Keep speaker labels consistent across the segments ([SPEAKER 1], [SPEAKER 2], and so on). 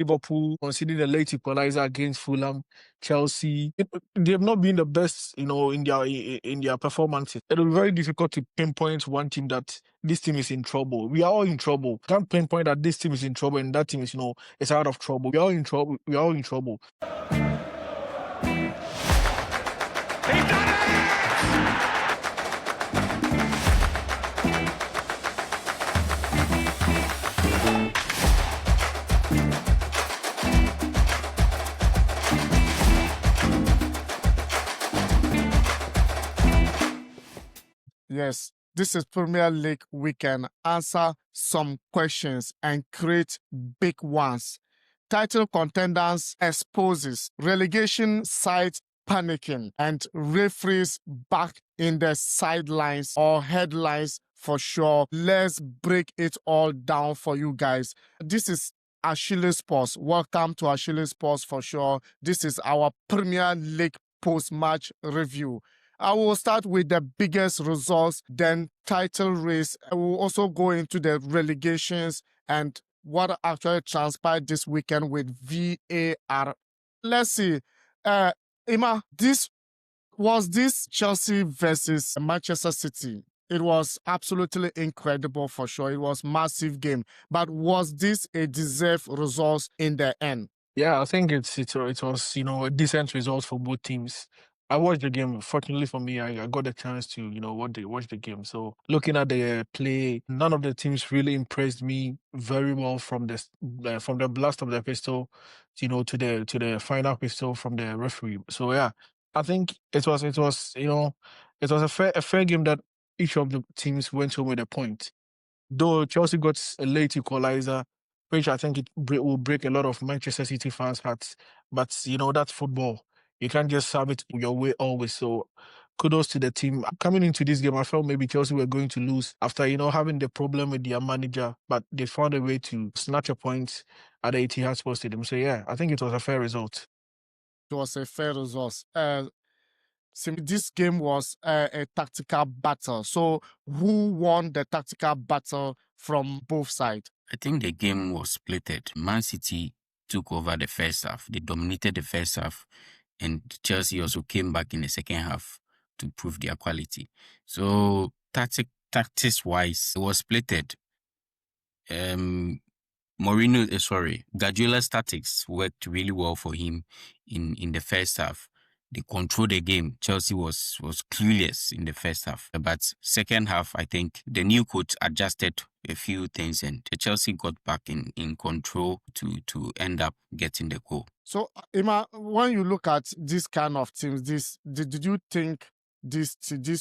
[SPEAKER 1] Liverpool conceding a late equalizer against Fulham, Chelsea. They have not been the best, in their performances. It will be very difficult to pinpoint one team that this team is in trouble. We are all in trouble. Can't pinpoint that this team is in trouble and that team is out of trouble. We are all in trouble. We are all in trouble.
[SPEAKER 2] Yes, this is Premier League weekend. Answer some questions and create big ones. Title contenders exposes relegation sides panicking and referees back in the sidelines or headlines for sure. Let's break it all down for you guys. This is Achilles Sports. Welcome to Achilles Sports for sure. This is our Premier League post-match review. I will start with the biggest results, then title race. I will also go into the relegations and what actually transpired this weekend with VAR. Let's see. Emma, this Chelsea versus Manchester City. It was absolutely incredible for sure. It was massive game. But was this a deserved result in the end?
[SPEAKER 1] Yeah, I think it was a decent result for both teams. I watched the game. Fortunately for me, I got the chance to watch the game. So looking at the play, none of the teams really impressed me very well from the blast of the pistol, to the final pistol from the referee. So yeah, I think it was a fair game that each of the teams went home with a point. Though Chelsea got a late equalizer, which I think will break a lot of Manchester City fans' hearts. But that's football. You can't just have it your way always. So kudos to the team. Coming into this game, I felt maybe Chelsea were going to lose after having the problem with their manager, but they found a way to snatch a point at the Etihad Sports Stadium. So yeah, I think it was a fair result.
[SPEAKER 2] It was a fair result. This game was a tactical battle. So who won the tactical battle from both sides?
[SPEAKER 3] I think the game was splitted. Man City took over the first half. They dominated the first half. And Chelsea also came back in the second half to prove their quality. So tactics-wise, it was splitted. Guardiola's tactics worked really well for him in the first half. They controlled the game. Chelsea was clueless in the first half. But second half, I think the new coach adjusted a few things and Chelsea got back in control to end up getting the goal.
[SPEAKER 2] So, Emma, when you look at this kind of teams, did you think these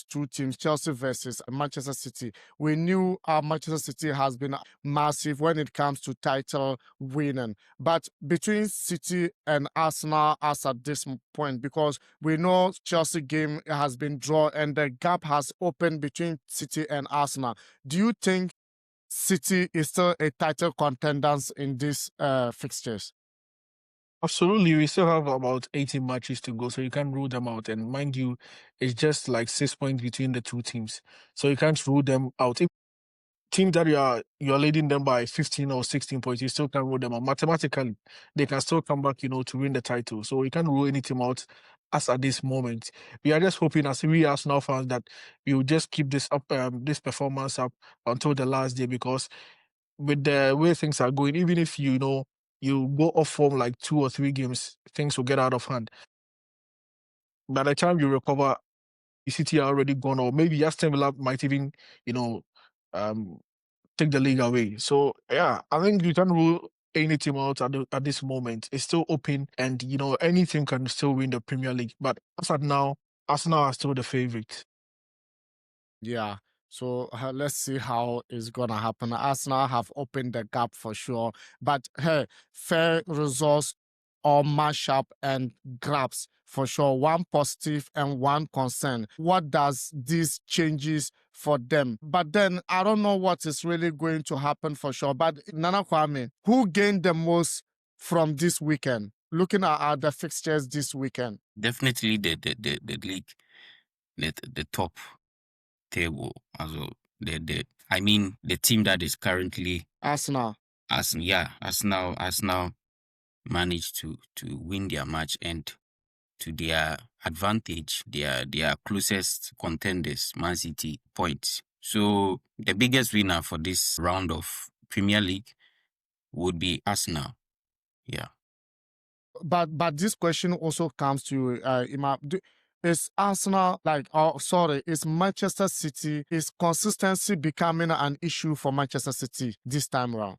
[SPEAKER 2] two teams, Chelsea versus Manchester City, we knew Manchester City has been massive when it comes to title winning. But between City and Arsenal as at this point, because we know Chelsea game has been drawn and the gap has opened between City and Arsenal. Do you think City is still a title contenders in these fixtures?
[SPEAKER 1] Absolutely. We still have about 18 matches to go, so you can't rule them out. And mind you, it's just like 6 points between the two teams. So you can't rule them out. If teams that you're leading them by 15 or 16 points, you still can't rule them out. Mathematically, they can still come back, to win the title. So you can't rule any team out as at this moment. We are just hoping, as we Arsenal fans, that we will just keep this up, this performance up until the last day, because with the way things are going, even if you go off form like 2 or 3 games, things will get out of hand. By the time you recover, the City are already gone, or maybe Aston Villa might even, take the league away. So yeah, I think you can rule any team out at this moment. It's still open, and any team can still win the Premier League. But as of now, Arsenal are still the favorite.
[SPEAKER 2] Yeah. So let's see how it's gonna happen. Arsenal have opened the gap for sure, but hey, fair results or mashup and grabs for sure. One positive and one concern. What does this changes for them? But then I don't know what is really going to happen for sure. But Nana Kwame, who gained the most from this weekend? Looking at the fixtures this weekend,
[SPEAKER 3] definitely the league, the top table as well. The team that is currently
[SPEAKER 2] Arsenal.
[SPEAKER 3] Arsenal managed to win their match, and to their advantage, their closest contenders, Man City, points. So the biggest winner for this round of Premier League would be Arsenal. Yeah.
[SPEAKER 2] But this question also comes to you, Ima. Is Arsenal is Manchester City, is consistency becoming an issue for Manchester City this time around?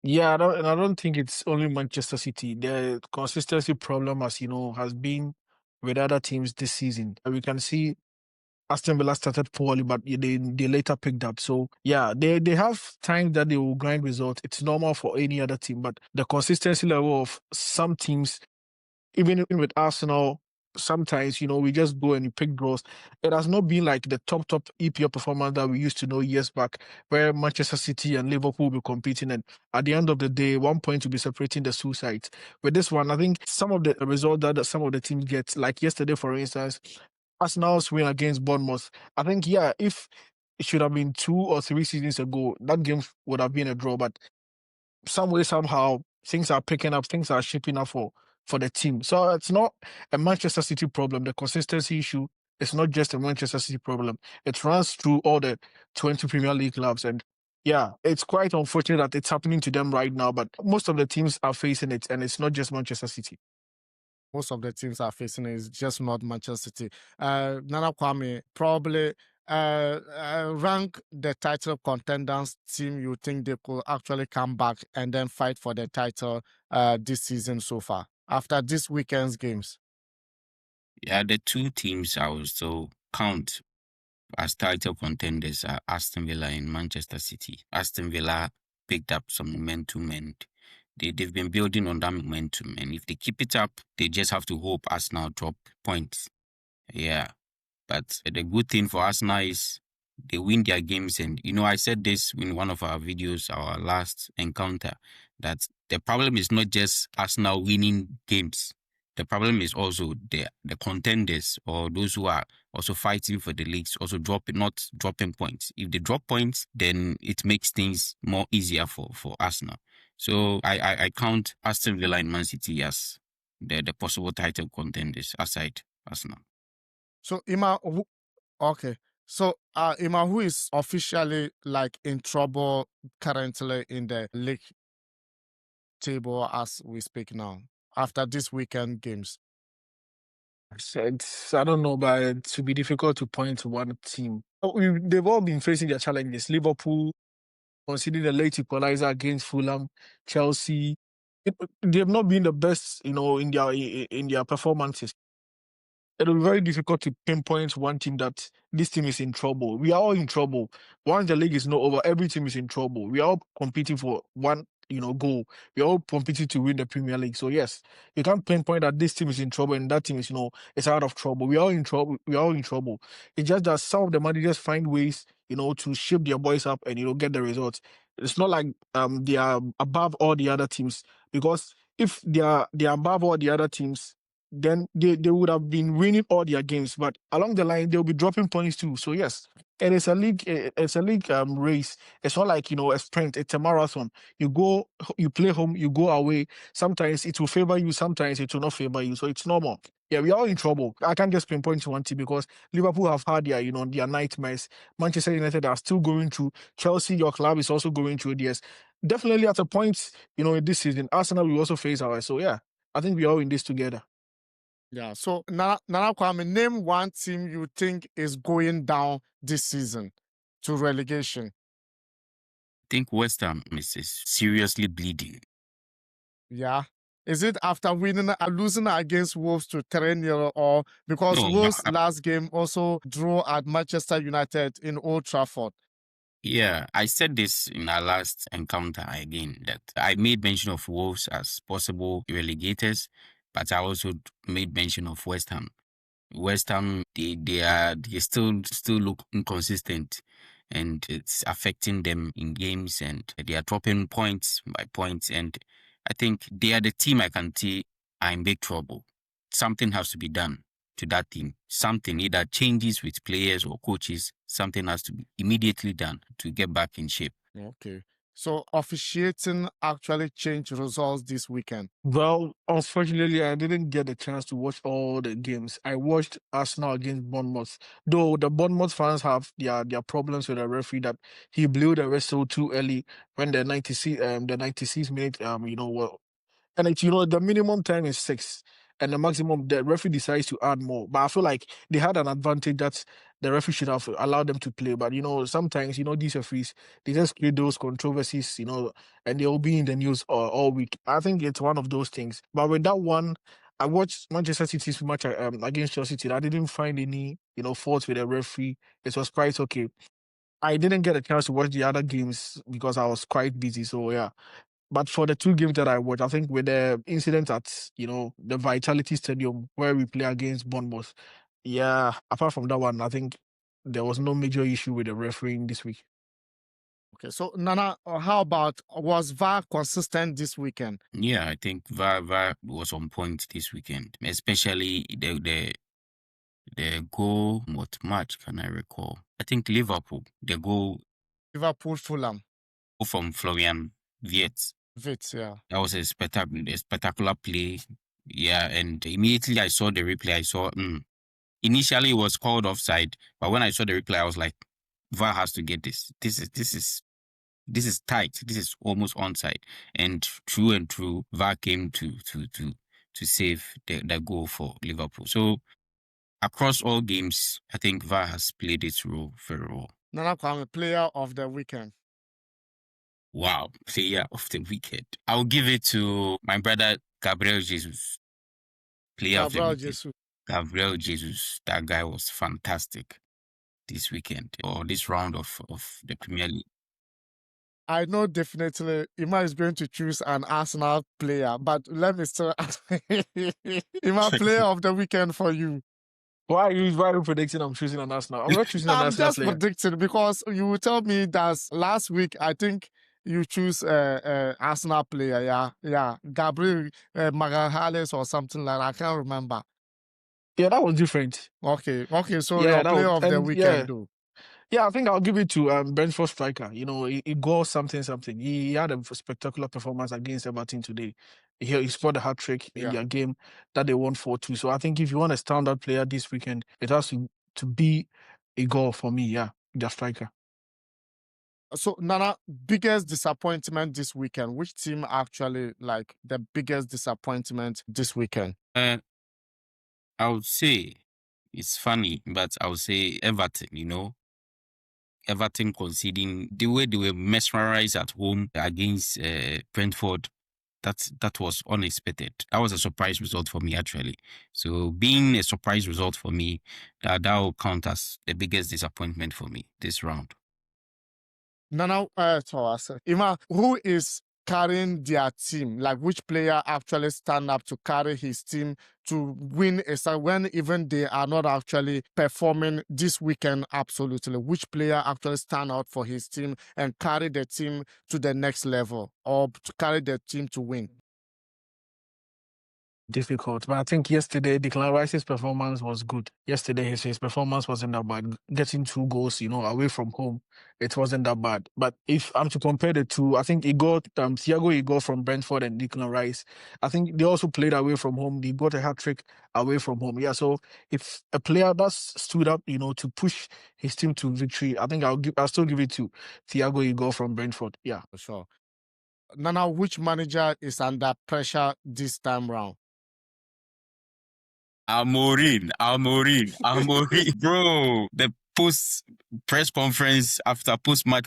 [SPEAKER 1] Yeah, I don't think it's only Manchester City. The consistency problem, as you know, has been with other teams this season. We can see Aston Villa started poorly, but they later picked up. So yeah, they have times that they will grind results. It's normal for any other team, but the consistency level of some teams, even with Arsenal, sometimes, we just go and you pick draws. It has not been like the top EPL performance that we used to know years back, where Manchester City and Liverpool will be competing. And at the end of the day, 1 point will be separating the two sides. With this one, I think some of the results that some of the teams get, like yesterday, for instance, Arsenal's win against Bournemouth, I think, yeah, if it should have been 2 or 3 seasons ago, that game would have been a draw. But some way, somehow, things are picking up, things are shaping up for the team. So it's not a Manchester City problem. The consistency issue is not just a Manchester City problem. It runs through all the 20 Premier League clubs. And yeah, it's quite unfortunate that it's happening to them right now, but most of the teams are facing it, and it's not just Manchester City.
[SPEAKER 2] Most of the teams are facing it, it's just not Manchester City. Nana Kwame, probably rank the title contenders team you think they could actually come back and then fight for the title this season so far after this weekend's games.
[SPEAKER 3] Yeah, the two teams I will still count as title contenders are Aston Villa and Manchester City. Aston Villa picked up some momentum, and they've been building on that momentum. And if they keep it up, they just have to hope Arsenal drop points. Yeah. But the good thing for Arsenal is they win their games. And, I said this in one of our videos, our last encounter, that the problem is not just Arsenal winning games. The problem is also the contenders, or those who are also fighting for the leagues, also not dropping points. If they drop points, then it makes things more easier for Arsenal. So I count Aston Villa and Man City as the possible title contenders aside Arsenal.
[SPEAKER 2] So Ima, okay. So Ima, who is officially in trouble currently in the league table as we speak now after this weekend games?
[SPEAKER 1] I don't know, but it would be difficult to point to one team. They've all been facing their challenges. Liverpool, considering the late equalizer against Fulham, Chelsea, they have not been the best, in their performances. It will be very difficult to pinpoint one team that this team is in trouble. We are all in trouble. Once the league is not over, every team is in trouble. We are all competing for one, goal. We are all competing to win the Premier League. So yes, you can't pinpoint that this team is in trouble and that team is out of trouble. We are all in trouble. We are all in trouble. It's just that some of the managers find ways, to shape their boys up and get the results. It's not like they are above all the other teams, because if they are above all the other teams, then they would have been winning all their games. But along the line, they'll be dropping points too. So yes, it is a league. It's a league race. It's not like a sprint. It's a marathon. You play home, you go away. Sometimes it will favor you. Sometimes it will not favor you. So it's normal. Yeah, we are all in trouble. I can't just pinpoint to one team because Liverpool have had their nightmares. Manchester United are still going through. Chelsea, your club, is also going through this. Definitely at a point, this season, Arsenal will also face ours. So yeah, I think we are all in this together.
[SPEAKER 2] Yeah. So Nana Kwame, name one team you think is going down this season to relegation.
[SPEAKER 3] I think West Ham is seriously bleeding.
[SPEAKER 2] Yeah. Is it after losing against Wolves to 3-0, or because Wolves' last game also drew at Manchester United in Old Trafford?
[SPEAKER 3] Yeah, I said this in our last encounter again, that I made mention of Wolves as possible relegators, but I also made mention of West Ham. West Ham, they still look inconsistent, and it's affecting them in games, and they are dropping points by points. And I think they are the team I can see are in big trouble. Something has to be done to that team. Something, either changes with players or coaches, something has to be immediately done to get back in shape.
[SPEAKER 2] Okay. So officiating actually changed results this weekend.
[SPEAKER 1] Well, unfortunately, I didn't get a chance to watch all the games. I watched Arsenal against Bournemouth. Though the Bournemouth fans have their problems with the referee that he blew the whistle too early when the 96th minute and the minimum time is 6, and the maximum the referee decides to add more. But I feel like they had an advantage that the referee should have allowed them to play. But sometimes these referees they just create those controversies, and they'll be in the news all week. I think it's one of those things. But with that one, I watched Manchester City's match against Chelsea today. I didn't find any faults with the referee. It was quite okay. I didn't get a chance to watch the other games because I was quite busy. So yeah. But for the two games that I watched, I think with the incident at, the Vitality Stadium where we play against Bournemouth, yeah, apart from that one, I think there was no major issue with the refereeing this week.
[SPEAKER 2] Okay, so Nana, how about was VAR consistent this weekend?
[SPEAKER 3] Yeah, I think VAR was on point this weekend, especially the goal. What match can I recall? I think Liverpool. The goal
[SPEAKER 2] Liverpool Fulham.
[SPEAKER 3] from Florian Wirtz.
[SPEAKER 2] Wits, yeah.
[SPEAKER 3] That was a spectacular play. Yeah, and immediately I saw the replay. I saw initially it was called offside, but when I saw the replay, I was like, VAR has to get this. This is tight. This is almost onside. And through, VAR came to save the goal for Liverpool. So across all games, I think VAR has played its role very well.
[SPEAKER 2] Nana Kwame, player of the weekend.
[SPEAKER 3] Wow, player of the weekend. I'll give it to my brother Gabriel Jesus. Player of the
[SPEAKER 2] Gabriel
[SPEAKER 3] weekend.
[SPEAKER 2] Jesus.
[SPEAKER 3] Gabriel Jesus. That guy was fantastic this weekend or this round of the Premier League.
[SPEAKER 2] I know definitely Ima is going to choose an Arsenal player, but let me still ask Ima, player of the weekend for you.
[SPEAKER 1] Why are you predicting I'm choosing an Arsenal? I'm not choosing an
[SPEAKER 2] I'm
[SPEAKER 1] Arsenal
[SPEAKER 2] just
[SPEAKER 1] player.
[SPEAKER 2] predicting because you tell me that last week I think you choose Arsenal player, yeah, Gabriel Magalhaes or something like that. I can't remember.
[SPEAKER 1] Yeah, that was different.
[SPEAKER 2] Okay, so
[SPEAKER 1] Yeah,
[SPEAKER 2] your
[SPEAKER 1] that
[SPEAKER 2] player
[SPEAKER 1] was,
[SPEAKER 2] of the
[SPEAKER 1] and
[SPEAKER 2] weekend, though.
[SPEAKER 1] Yeah, I think I'll give it to Brentford striker. He got something. He had a spectacular performance against Everton today. He scored a hat trick in
[SPEAKER 2] Yeah.
[SPEAKER 1] their game that they won 4-2. So I think if you want a standout player this weekend, it has to be a goal for me. Yeah, their striker.
[SPEAKER 2] So Nana, biggest disappointment this weekend. Which team actually like the biggest disappointment this weekend?
[SPEAKER 3] I would say it's funny, but I would say Everton. Everton conceding the way they were mesmerized at home against Brentford. That was unexpected. That was a surprise result for me, actually. So being a surprise result for me, that will count as the biggest disappointment for me this round.
[SPEAKER 2] Nana, Ima, who is carrying their team? Like which player actually stand up to carry his team to win when even they are not actually performing this weekend absolutely? Which player actually stand out for his team and carry the team to the next level or to carry the team to win?
[SPEAKER 1] Difficult, but I think yesterday Declan Rice's performance was good. Yesterday his performance wasn't that bad. Getting 2 goals, away from home, it wasn't that bad. But if I'm to compare the two, I think Thiago got from Brentford and Declan Rice. I think they also played away from home. They got a hat trick away from home. Yeah, so if a player that's stood up, to push his team to victory, I think I'll still give it to Thiago from Brentford. Yeah,
[SPEAKER 2] for sure. Nana, which manager is under pressure this time round?
[SPEAKER 3] Amorim. Bro, the post-match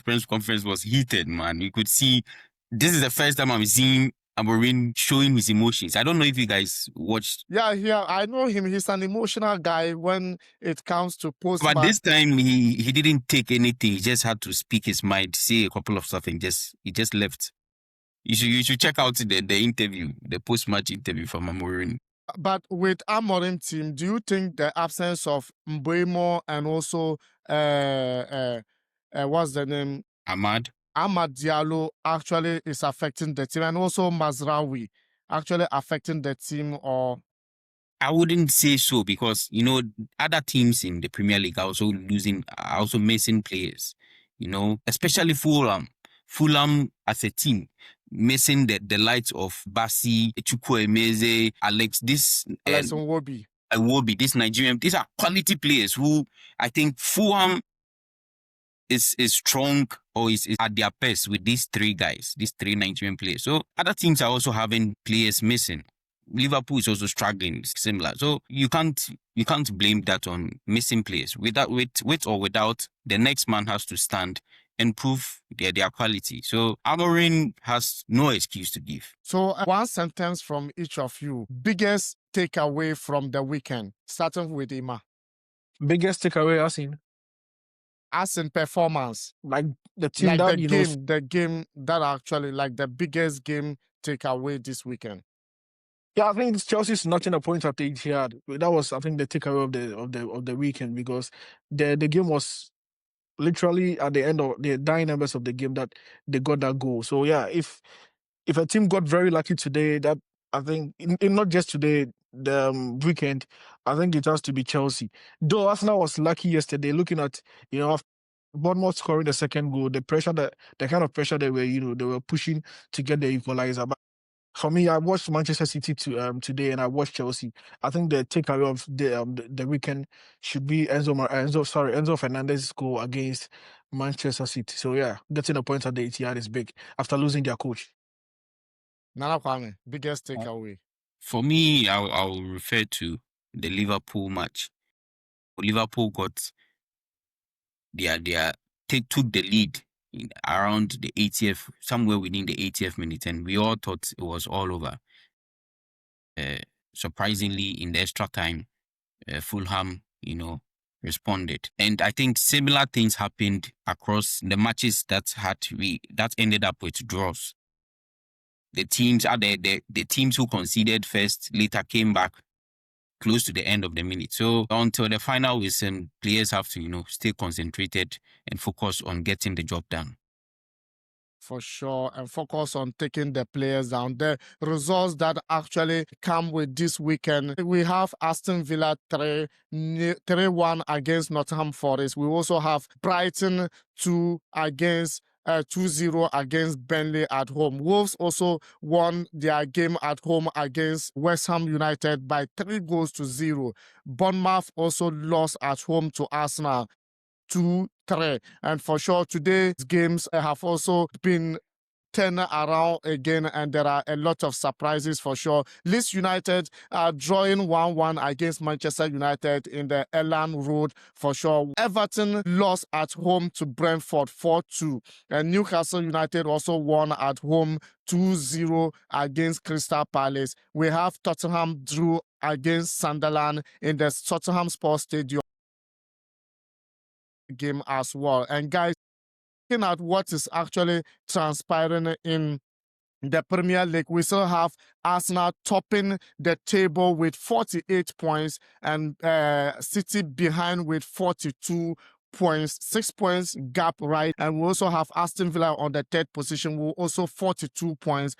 [SPEAKER 3] press conference was heated, man. You could see, this is the first time I'm seeing Amorim showing his emotions. I don't know if you guys watched.
[SPEAKER 2] Yeah, I know him. He's an emotional guy when it comes to post-match.
[SPEAKER 3] But this time, he didn't take anything. He just had to speak his mind, say a couple of stuff, and he just left. You should check out the interview, the post-match interview from Amorim.
[SPEAKER 2] But with Amorim team, do you think the absence of Mbeumo and also what's the name?
[SPEAKER 3] Ahmad
[SPEAKER 2] Diallo actually is affecting the team, and also Mazraoui actually affecting the team? Or
[SPEAKER 3] I wouldn't say so, because other teams in the Premier League are also missing players. Especially Fulham. Fulham as a team, missing the likes of Basi, Chukwuemeze, Alex,
[SPEAKER 2] Alex Nwobi.
[SPEAKER 3] Iwobi, this Nigerian, these are quality players who I think Fulham is strong or is at their best with these three guys, these three Nigerian players. So other teams are also having players missing. Liverpool is also struggling similar. So you can't blame that on missing players. With or without, the next man has to stand and prove their quality. So Amorim has no excuse to give.
[SPEAKER 2] So one sentence from each of you. Biggest takeaway from the weekend, starting with Ima.
[SPEAKER 1] Biggest takeaway
[SPEAKER 2] As in performance,
[SPEAKER 1] like the team
[SPEAKER 2] like
[SPEAKER 1] that
[SPEAKER 2] the game that actually like the biggest game takeaway this weekend.
[SPEAKER 1] Yeah, I think Chelsea's notching a point at the Etihad. That was, I think, the takeaway of the weekend, because the game was literally at the end of the dying embers of the game that they got that goal. So yeah, if a team got very lucky today, that I think in not just today, the weekend, I think it has to be Chelsea. Though Arsenal was lucky yesterday, looking at Bournemouth scoring the second goal, the kind of pressure they were pushing to get the equalizer. But for me, I watched Manchester City today, and I watched Chelsea. I think the takeaway of the weekend should be Enzo Fernandez's goal against Manchester City. So yeah, getting a point at the Etihad is big after losing their coach.
[SPEAKER 2] Nana Kwame, biggest takeaway.
[SPEAKER 3] For me, I'll refer to the Liverpool match. Liverpool got took the lead around the 80th, somewhere within the 80th minute, and we all thought it was all over. Surprisingly, in the extra time, Fulham, responded. And I think similar things happened across the matches that ended up with draws. The teams the teams who conceded first later came back close to the end of the minute. So until the final whistle, players have to, stay concentrated and focus on getting the job done.
[SPEAKER 2] For sure, and focus on taking the players down. The results that actually come with this weekend, we have Aston Villa 3-1 against Nottingham Forest. We also have Brighton 2-0 against Burnley at home. Wolves also won their game at home against West Ham United by 3-0. Bournemouth also lost at home to Arsenal 2-3. And for sure, today's games have also been turned around again, and there are a lot of surprises for sure. Leeds United are drawing 1-1 against Manchester United in the Elland Road for sure. Everton lost at home to Brentford 4-2. And Newcastle United also won at home 2-0 against Crystal Palace. We have Tottenham drew against Sunderland in the Tottenham Sports Stadium game as well. And guys, looking at what is actually transpiring in the Premier League, we still have Arsenal topping the table with 48 points and City behind with 42 points, 6 points gap, right? And we also have Aston Villa on the third position with also 42 points.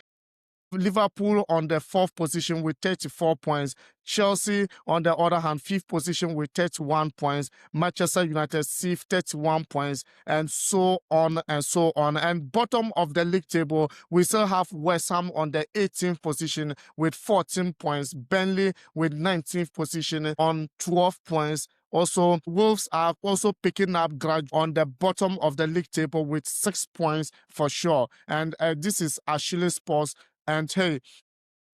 [SPEAKER 2] Liverpool on the fourth position with 34 points. Chelsea, on the other hand, fifth position with 31 points. Manchester United, sixth, 31 points, and so on and so on. And bottom of the league table, we still have West Ham on the 18th position with 14 points. Burnley with 19th position on 12 points. Also, Wolves are also picking up gradually on the bottom of the league table with 6 points for sure. And this is Achilles Sports. And hey,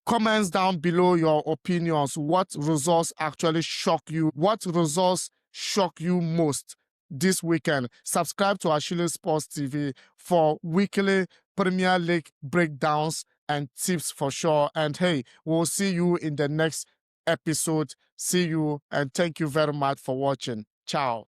[SPEAKER 2] comments down below your opinions. What results actually shock you? What results shock you most this weekend? Subscribe to Achilles Sports TV for weekly Premier League breakdowns and tips for sure. And hey, we'll see you in the next episode. See you, and thank you very much for watching. Ciao.